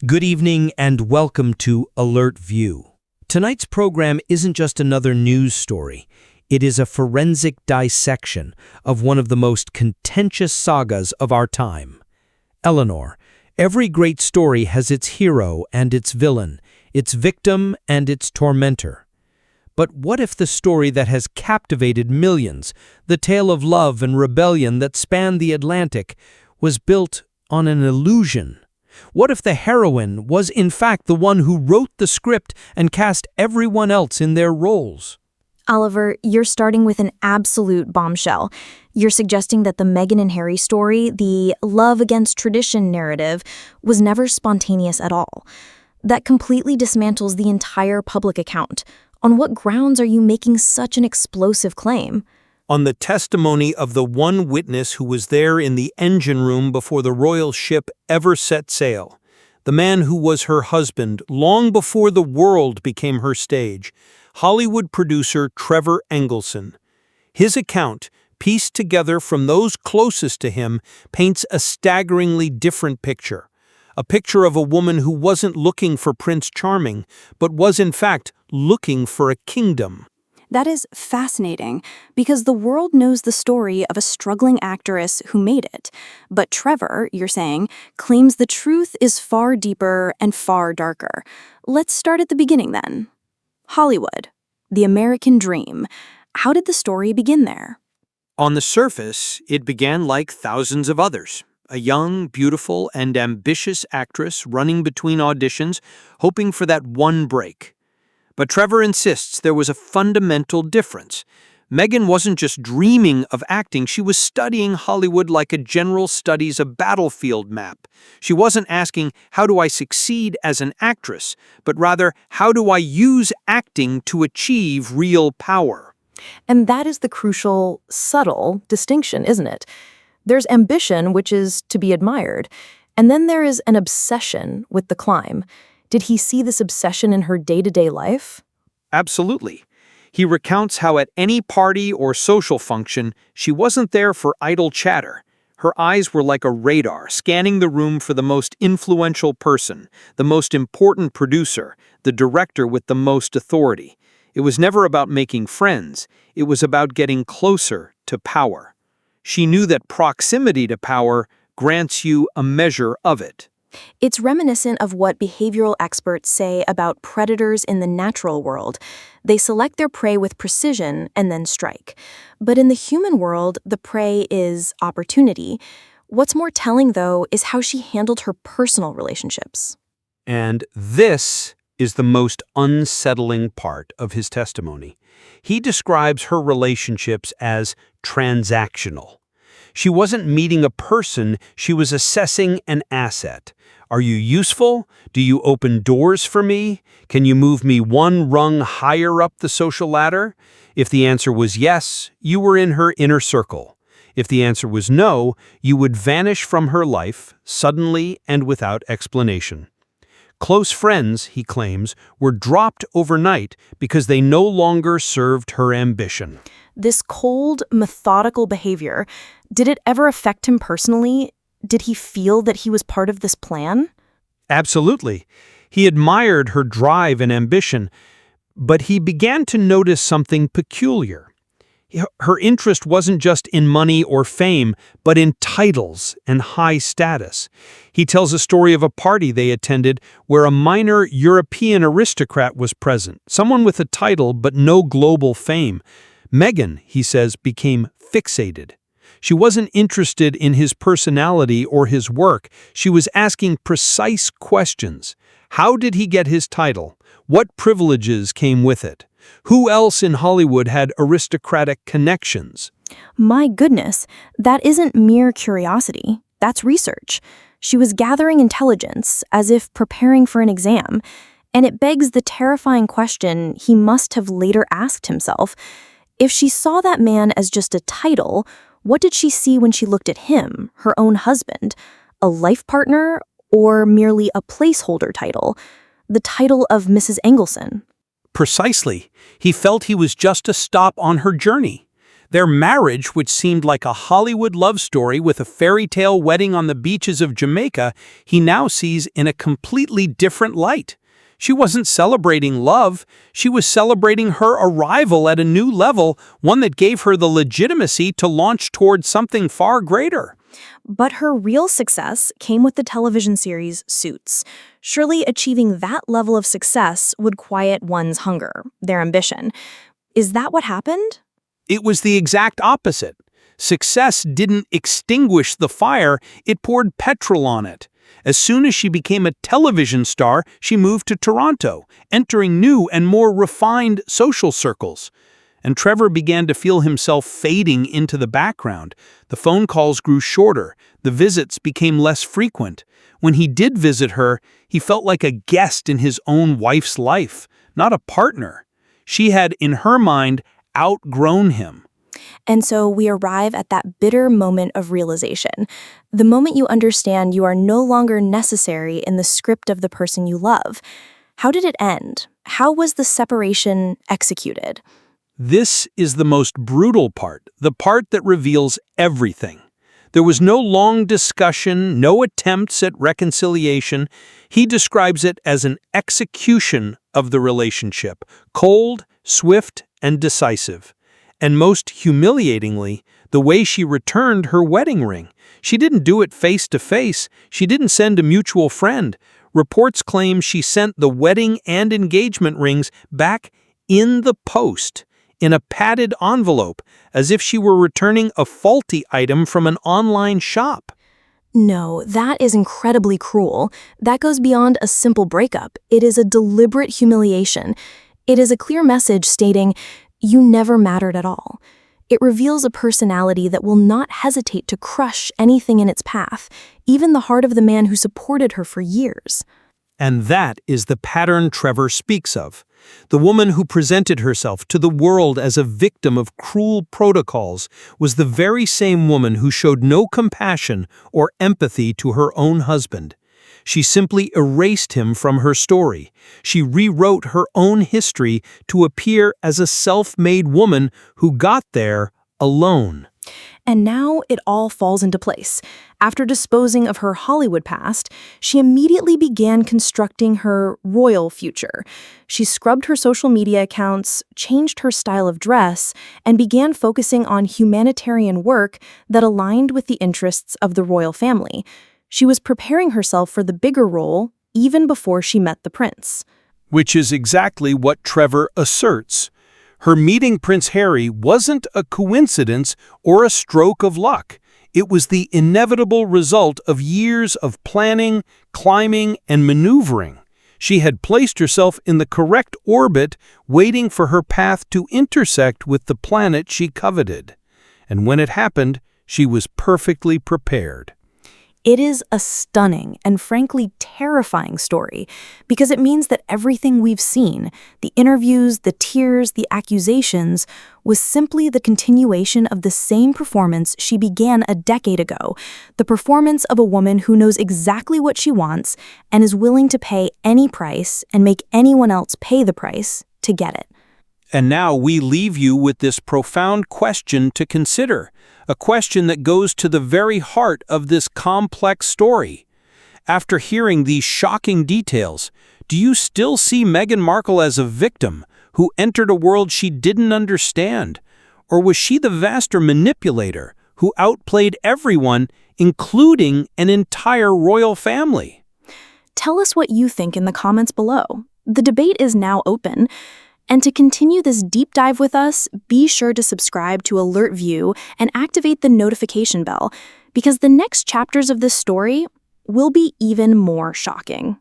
Good evening and welcome to Alert View. Tonight's program isn't just another news story. It is a forensic dissection of one of the most contentious sagas of our time. Eleanor, every great story has its hero and its villain, its victim and its tormentor. But what if the story that has captivated millions, the tale of love and rebellion that spanned the Atlantic, was built on an illusion? What if the heroine was in fact the one who wrote the script and cast everyone else in their roles? Oliver, you're starting with an absolute bombshell. You're suggesting that the Meghan and Harry story, the love against tradition narrative, was never spontaneous at all. That completely dismantles the entire public account. On what grounds are you making such an explosive claim? On the testimony of the one witness who was there in the engine room before the royal ship ever set sail, the man who was her husband long before the world became her stage, Hollywood producer Trevor Engelson. His account, pieced together from those closest to him, paints a staggeringly different picture. A picture of a woman who wasn't looking for Prince Charming, but was in fact looking for a kingdom. That is fascinating, because the world knows the story of a struggling actress who made it. But Trevor, you're saying, claims the truth is far deeper and far darker. Let's start at the beginning then. Hollywood, the American dream. How did the story begin there? On the surface, it began like thousands of others. A young, beautiful, and ambitious actress running between auditions, hoping for that one break. But Trevor insists there was a fundamental difference. Meghan wasn't just dreaming of acting, she was studying Hollywood like a general studies a battlefield map. She wasn't asking, how do I succeed as an actress, but rather, how do I use acting to achieve real power? And that is the crucial, subtle distinction, isn't it? There's ambition, which is to be admired, and then there is an obsession with the climb. Did he see this obsession in her day-to-day life? Absolutely. He recounts how at any party or social function, she wasn't there for idle chatter. Her eyes were like a radar, scanning the room for the most influential person, the most important producer, the director with the most authority. It was never about making friends. It was about getting closer to power. She knew that proximity to power grants you a measure of it. It's reminiscent of what behavioral experts say about predators in the natural world. They select their prey with precision and then strike. But in the human world, the prey is opportunity. What's more telling, though, is how she handled her personal relationships. And this is the most unsettling part of his testimony. He describes her relationships as transactional. She wasn't meeting a person, she was assessing an asset. Are you useful? Do you open doors for me? Can you move me one rung higher up the social ladder? If the answer was yes, you were in her inner circle. If the answer was no, you would vanish from her life, suddenly and without explanation. Close friends, he claims, were dropped overnight because they no longer served her ambition. This cold, methodical behavior, did it ever affect him personally? Did he feel that he was part of this plan? Absolutely. He admired her drive and ambition, but he began to notice something peculiar. Her interest wasn't just in money or fame, but in titles and high status. He tells a story of a party they attended where a minor European aristocrat was present, someone with a title but no global fame. Meghan, he says, became fixated. She wasn't interested in his personality or his work. She was asking precise questions. How did he get his title? What privileges came with it? Who else in Hollywood had aristocratic connections? My goodness, that isn't mere curiosity. That's research. She was gathering intelligence, as if preparing for an exam. And it begs the terrifying question he must have later asked himself. If she saw that man as just a title, what did she see when she looked at him, her own husband? A life partner, or merely a placeholder title? The title of Mrs. Engelson. Precisely. He felt he was just a stop on her journey. Their marriage, which seemed like a Hollywood love story with a fairy tale wedding on the beaches of Jamaica, he now sees in a completely different light. She wasn't celebrating love, she was celebrating her arrival at a new level, one that gave her the legitimacy to launch towards something far greater. But her real success came with the television series Suits. Surely achieving that level of success would quiet one's hunger, their ambition. Is that what happened? It was the exact opposite. Success didn't extinguish the fire, it poured petrol on it. As soon as she became a television star, she moved to Toronto, entering new and more refined social circles. And Trevor began to feel himself fading into the background. The phone calls grew shorter, the visits became less frequent. When he did visit her, he felt like a guest in his own wife's life, not a partner. She had, in her mind, outgrown him. And so we arrive at that bitter moment of realization. The moment you understand you are no longer necessary in the script of the person you love. How did it end? How was the separation executed? This is the most brutal part, the part that reveals everything. There was no long discussion, no attempts at reconciliation. He describes it as an execution of the relationship, cold, swift, and decisive. And most humiliatingly, the way she returned her wedding ring. She didn't do it face to face. She didn't send a mutual friend. Reports claim she sent the wedding and engagement rings back in the post, in a padded envelope, as if she were returning a faulty item from an online shop. No, that is incredibly cruel. That goes beyond a simple breakup. It is a deliberate humiliation. It is a clear message stating, you never mattered at all. It reveals a personality that will not hesitate to crush anything in its path, even the heart of the man who supported her for years. And that is the pattern Trevor speaks of. The woman who presented herself to the world as a victim of cruel protocols was the very same woman who showed no compassion or empathy to her own husband. She simply erased him from her story. She rewrote her own history to appear as a self-made woman who got there alone. And now it all falls into place. After disposing of her Hollywood past, she immediately began constructing her royal future. She scrubbed her social media accounts, changed her style of dress, and began focusing on humanitarian work that aligned with the interests of the royal family. She was preparing herself for the bigger role even before she met the prince. Which is exactly what Trevor asserts. Her meeting Prince Harry wasn't a coincidence or a stroke of luck. It was the inevitable result of years of planning, climbing, and maneuvering. She had placed herself in the correct orbit, waiting for her path to intersect with the planet she coveted. And when it happened, she was perfectly prepared. It is a stunning and frankly terrifying story because it means that everything we've seen, the interviews, the tears, the accusations, was simply the continuation of the same performance she began a decade ago, the performance of a woman who knows exactly what she wants and is willing to pay any price and make anyone else pay the price to get it. And now we leave you with this profound question to consider, a question that goes to the very heart of this complex story. After hearing these shocking details, do you still see Meghan Markle as a victim who entered a world she didn't understand? Or was she the master manipulator who outplayed everyone, including an entire royal family? Tell us what you think in the comments below. The debate is now open. And to continue this deep dive with us, be sure to subscribe to Alert View and activate the notification bell, because the next chapters of this story will be even more shocking.